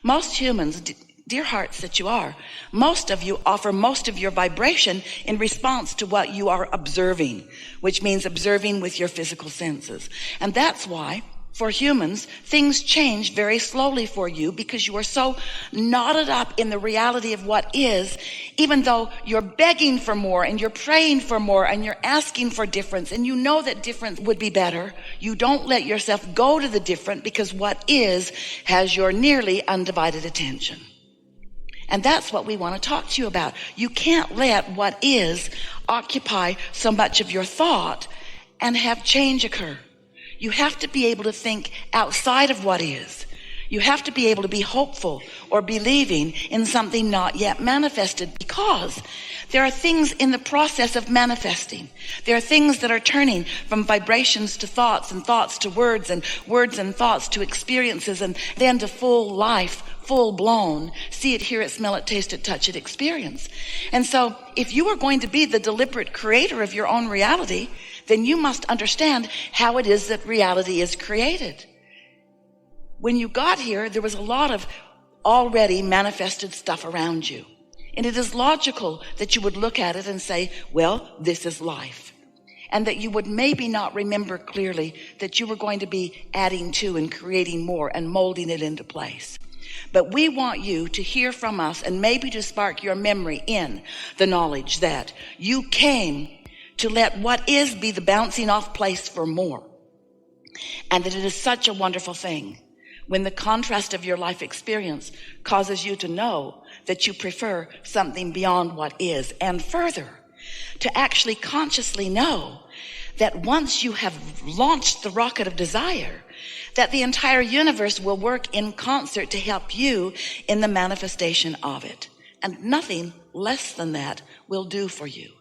Most humans, dear hearts that you are, most of you offer most of your vibration in response to what you are observing, which means observing with your physical senses. And that's why, for humans, things change very slowly for you, because you are so knotted up in the reality of what is, even though you're begging for more and you're praying for more and you're asking for difference, and you know that different would be better. You don't let yourself go to the different, because what is has your nearly undivided attention. And that's what we want to talk to you about. You can't let what is occupy so much of your thought and have change occur. You have to be able to think outside of what is. You have to be able to be hopeful or believing in something not yet manifested, because there are things in the process of manifesting. There are things that are turning from vibrations to thoughts, and thoughts to words, and words and thoughts to experiences, and then to full life, full blown, see it, hear it, smell it, taste it, touch it experience. And so if you are going to be the deliberate creator of your own reality, then you must understand how it is that reality is created. When you got here, there was a lot of already manifested stuff around you. And it is logical that you would look at it and say, well, this is life. And that you would maybe not remember clearly that you were going to be adding to and creating more and molding it into place. But we want you to hear from us, and maybe to spark your memory in the knowledge that you came to let what is be the bouncing off place for more. And that it is such a wonderful thing when the contrast of your life experience causes you to know that you prefer something beyond what is, and further, to actually consciously know that once you have launched the rocket of desire, that the entire universe will work in concert to help you in the manifestation of it. And nothing less than that will do for you.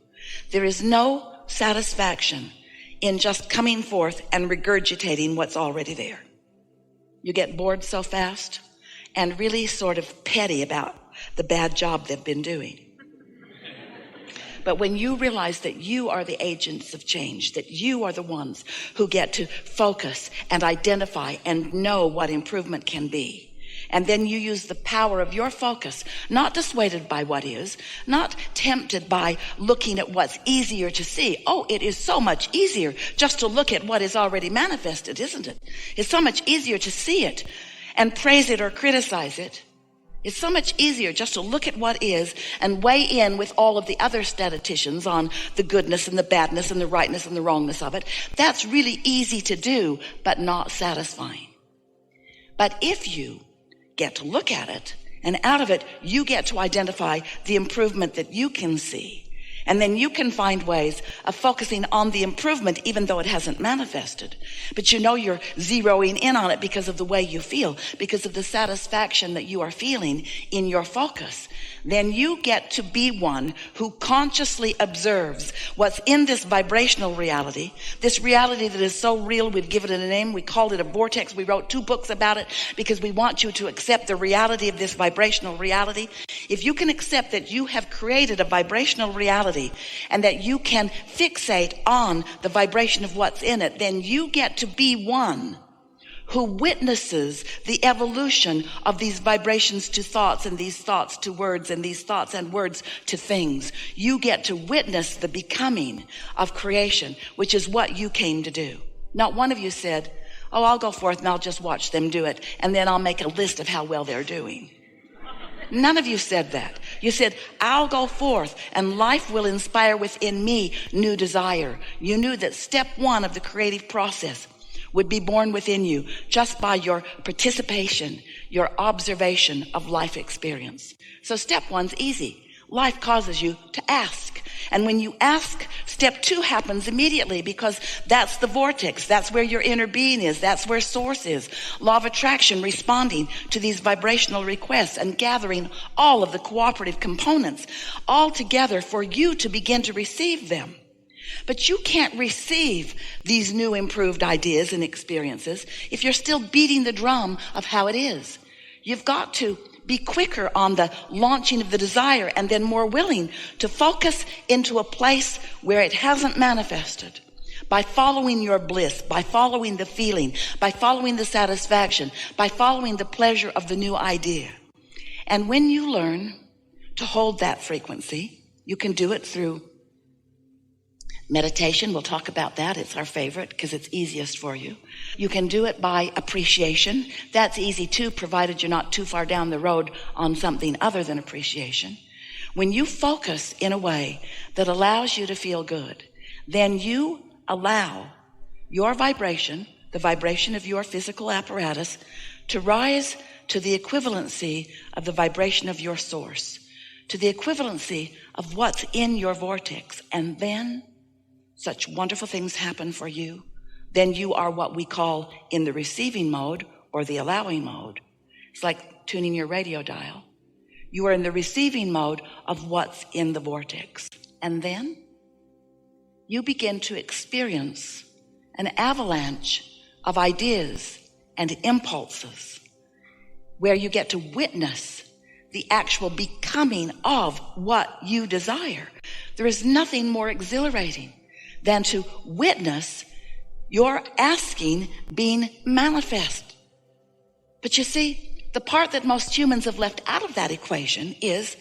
There is no satisfaction in just coming forth and regurgitating what's already there. You get bored so fast and really sort of petty about the bad job they've been doing. But when you realize that you are the agents of change, that you are the ones who get to focus and identify and know what improvement can be, and then you use the power of your focus, not dissuaded by what is, not tempted by looking at what's easier to see. Oh, it is so much easier just to look at what is already manifested, isn't it? It's so much easier to see it and praise it or criticize it. It's so much easier just to look at what is and weigh in with all of the other statisticians on the goodness and the badness and the rightness and the wrongness of it. That's really easy to do, but not satisfying. But if you get to look at it, and out of it, you get to identify the improvement that you can see. And then you can find ways of focusing on the improvement, even though it hasn't manifested. But you know you're zeroing in on it because of the way you feel, because of the satisfaction that you are feeling in your focus. Then you get to be one who consciously observes what's in this vibrational reality, this reality that is so real, we've given it a name. We called it a vortex. We wrote 2 books about it because we want you to accept the reality of this vibrational reality. If you can accept that you have created a vibrational reality and that you can fixate on the vibration of what's in it, then you get to be one who witnesses the evolution of these vibrations to thoughts, and these thoughts to words, and these thoughts and words to things. You get to witness the becoming of creation, which is what you came to do. Not one of you said, oh, I'll go forth and I'll just watch them do it, and then I'll make a list of how well they're doing. None of you said that. You said, I'll go forth and life will inspire within me new desire. You knew that step 1 of the creative process would be born within you just by your participation, your observation of life experience. So step 1's easy. Life causes you to ask. And when you ask, step 2 happens immediately, because that's the vortex. That's where your inner being is. That's where source is. Law of attraction, responding to these vibrational requests and gathering all of the cooperative components all together for you to begin to receive them. But you can't receive these new improved ideas and experiences if you're still beating the drum of how it is. You've got to be quicker on the launching of the desire, and then more willing to focus into a place where it hasn't manifested, by following your bliss, by following the feeling, by following the satisfaction, by following the pleasure of the new idea. And when you learn to hold that frequency, you can do it through meditation. We'll talk about that. It's our favorite because it's easiest for you. You can do it by appreciation. That's easy too, provided you're not too far down the road on something other than appreciation. When you focus in a way that allows you to feel good, then you allow your vibration, the vibration of your physical apparatus, to rise to the equivalency of the vibration of your source, to the equivalency of what's in your vortex. And then such wonderful things happen for you. Then you are what we call in the receiving mode or the allowing mode. It's like tuning your radio dial. You are in the receiving mode of what's in the vortex. And then you begin to experience an avalanche of ideas and impulses where you get to witness the actual becoming of what you desire. There is nothing more exhilarating than to witness your asking being manifest. But you see, the part that most humans have left out of that equation is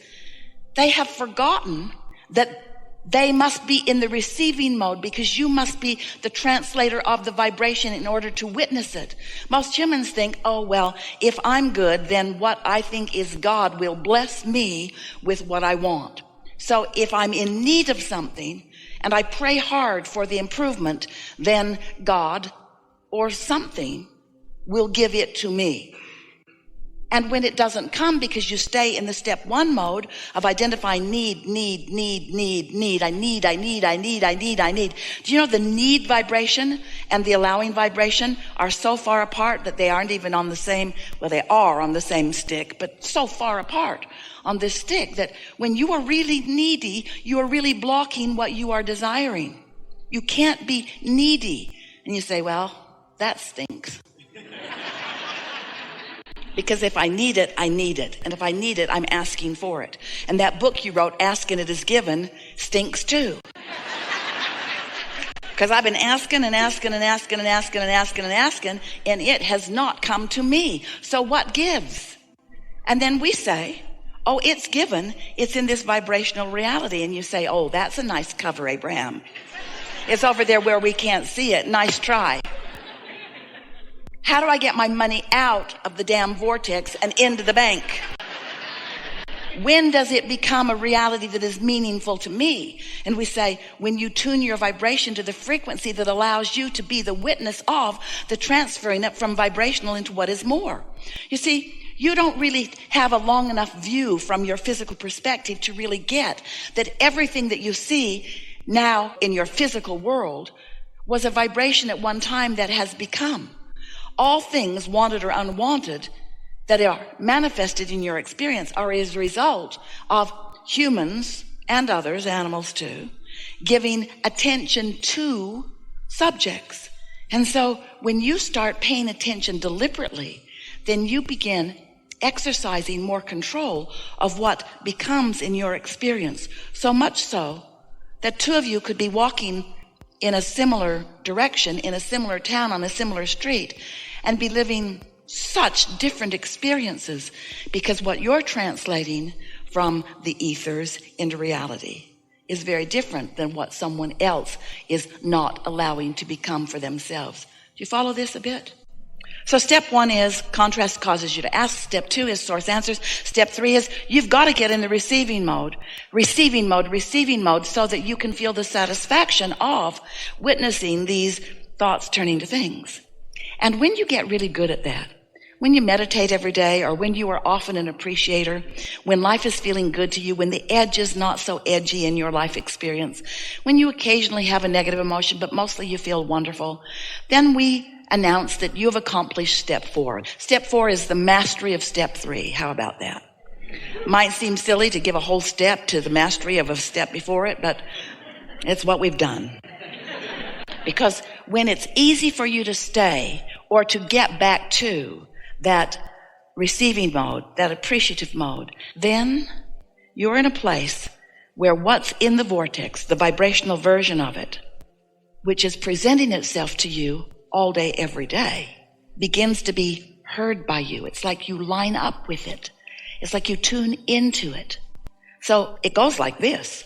they have forgotten that they must be in the receiving mode because you must be the translator of the vibration in order to witness it. Most humans think, oh, well, if I'm good, then what I think is God will bless me with what I want. So if I'm in need of something and I pray hard for the improvement, then God or something will give it to me. And when it doesn't come because you stay in the step one mode of identifying need. I need. Do you know the need vibration and the allowing vibration are so far apart that they aren't even on the same, well, they are on the same stick, but so far apart on this stick that when you are really needy, you are really blocking what you are desiring. You can't be needy. And you say, well, that stinks. Because if I need it, I need it. And if I need it, I'm asking for it. And that book you wrote, Ask and It Is Given, stinks too. Because I've been asking and asking and asking and asking and asking and asking, and it has not come to me. So what gives? And then we say, oh, it's given. It's in this vibrational reality. And you say, oh, that's a nice cover, Abraham. It's over there where we can't see it. Nice try. How do I get my money out of the damn vortex and into the bank? When does it become a reality that is meaningful to me? And we say, when you tune your vibration to the frequency that allows you to be the witness of the transferring it from vibrational into what is more. You see, you don't really have a long enough view from your physical perspective to really get that everything that you see now in your physical world was a vibration at one time that has become. All things, wanted or unwanted, that are manifested in your experience are as a result of humans and others, animals too, giving attention to subjects. And so when you start paying attention deliberately, then you begin exercising more control of what becomes in your experience. So much so that two of you could be walking in a similar direction, in a similar town, on a similar street, and be living such different experiences because what you're translating from the ethers into reality is very different than what someone else is not allowing to become for themselves. Do you follow this a bit? So step one is contrast causes you to ask. Step two is source answers. Step three is you've got to get in the receiving mode, so that you can feel the satisfaction of witnessing these thoughts turning to things. And when you get really good at that, when you meditate every day, or when you are often an appreciator, when life is feeling good to you, when the edge is not so edgy in your life experience, when you occasionally have a negative emotion, but mostly you feel wonderful, then we announce that you have accomplished step 4. Step 4 is the mastery of step 3. How about that? Might seem silly to give a whole step to the mastery of a step before it, but it's what we've done. Because when it's easy for you to stay or to get back to that receiving mode, that appreciative mode, then you're in a place where what's in the vortex, the vibrational version of it, which is presenting itself to you all day, every day, begins to be heard by you. It's like you line up with it. It's like you tune into it. So it goes like this.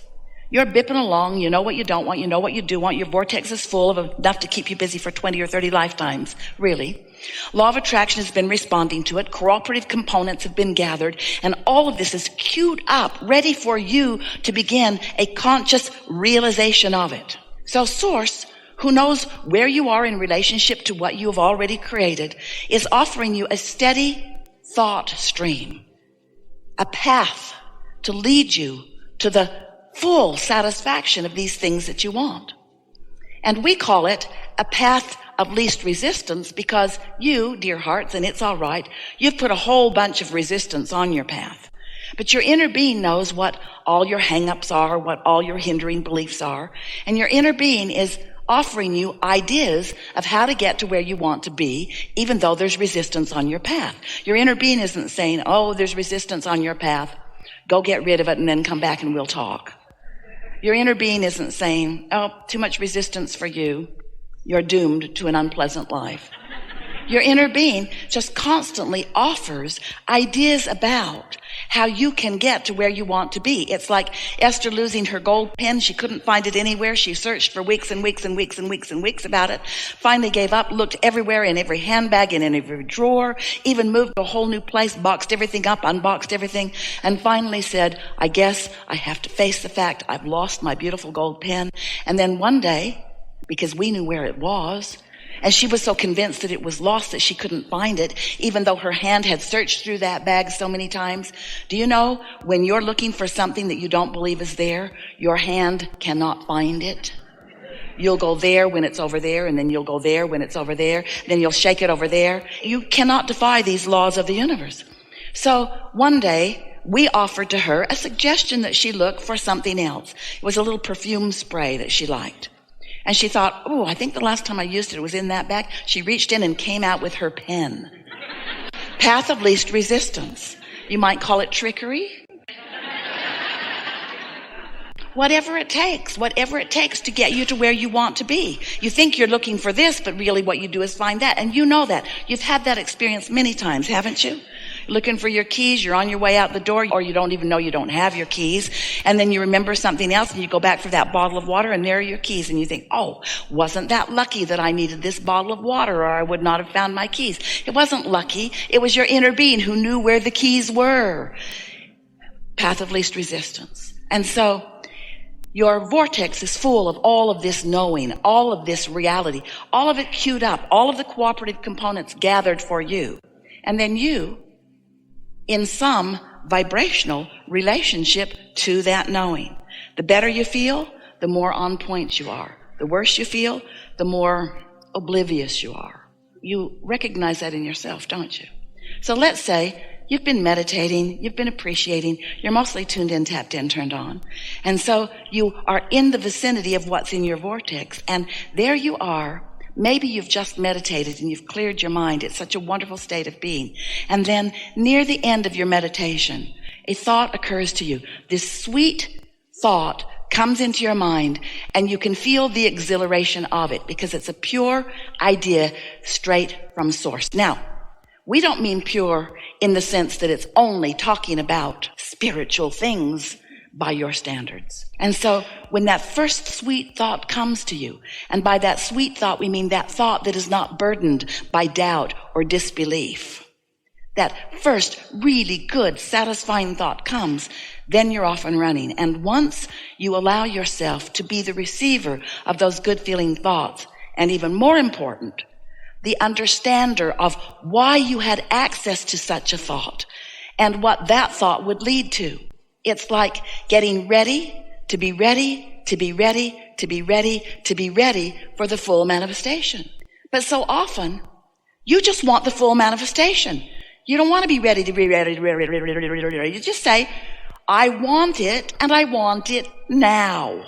You're bipping along. You know what you don't want. You know what you do want. Your vortex is full of enough to keep you busy for 20 or 30 lifetimes, really. Law of attraction has been responding to it. Cooperative components have been gathered. And all of this is queued up, ready for you to begin a conscious realization of it. So Source, who knows where you are in relationship to what you have already created, is offering you a steady thought stream, a path to lead you to the full satisfaction of these things that you want. And we call it a path of least resistance because you, dear hearts, and it's all right, you've put a whole bunch of resistance on your path. But your inner being knows what all your hang-ups are, what all your hindering beliefs are, and your inner being is offering you ideas of how to get to where you want to be, even though there's resistance on your path. Your inner being isn't saying, oh, there's resistance on your path, go get rid of it and then come back and we'll talk. Your inner being isn't saying, oh, too much resistance for you, you're doomed to an unpleasant life. Your inner being just constantly offers ideas about how you can get to where you want to be. It's like Esther losing her gold pen. She couldn't find it anywhere. She searched for weeks and weeks and weeks and weeks and weeks about it. Finally gave up, looked everywhere, in every handbag, in every drawer, even moved to a whole new place, boxed everything up, unboxed everything, and finally said, I guess I have to face the fact I've lost my beautiful gold pen. And then one day, because we knew where it was, and she was so convinced that it was lost that she couldn't find it, even though her hand had searched through that bag so many times. Do you know, when you're looking for something that you don't believe is there, your hand cannot find it? You'll go there when it's over there, and then you'll go there when it's over there, then you'll shake it over there. You cannot defy these laws of the universe. So one day, we offered to her a suggestion that she look for something else. It was a little perfume spray that she liked. And she thought, oh, I think the last time I used it was in that bag. She reached in and came out with her pen. Path of least resistance. You might call it trickery. Whatever it takes to get you to where you want to be. You think you're looking for this, but really what you do is find that. And you know that. You've had that experience many times, haven't you? Looking for your keys, you're on your way out the door, or you don't even know you don't have your keys, and then you remember something else and you go back for that bottle of water and there are your keys, and you think, oh, wasn't that lucky that I needed this bottle of water or I would not have found my keys? It wasn't lucky. It was your inner being who knew where the keys were. Path of least resistance. And so your vortex is full of all of this knowing, all of this reality, all of it queued up, all of the cooperative components gathered for you. And then you, in some vibrational relationship to that knowing. The better you feel, the more on point you are. The worse you feel, the more oblivious you are. You recognize that in yourself, don't you? So let's say you've been meditating, you've been appreciating, you're mostly tuned in, tapped in, turned on. And so you are in the vicinity of what's in your vortex, and there you are. Maybe you've just meditated and you've cleared your mind. It's such a wonderful state of being. And then near the end of your meditation, a thought occurs to you. This sweet thought comes into your mind and you can feel the exhilaration of it because it's a pure idea straight from source. Now, we don't mean pure in the sense that it's only talking about spiritual things by your standards. And so when that first sweet thought comes to you, and by that sweet thought we mean that thought that is not burdened by doubt or disbelief, that first really good satisfying thought comes, then you're off and running. And once you allow yourself to be the receiver of those good feeling thoughts, and even more important, the understander of why you had access to such a thought and what that thought would lead to. It's like getting ready to be ready, to be ready, to be ready, to be ready for the full manifestation. But so often, you just want the full manifestation. You don't want to be ready to be ready. You just say, I want it, and I want it now.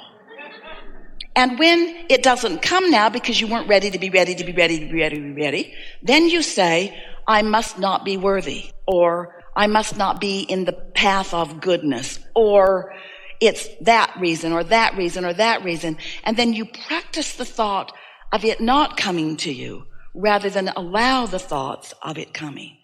And when it doesn't come now because you weren't ready to be ready, to be ready, to be ready, to be ready, then you say, I must not be worthy, or I must not be in the path of goodness, or it's that reason or that reason or that reason. And then you practice the thought of it not coming to you rather than allow the thoughts of it coming.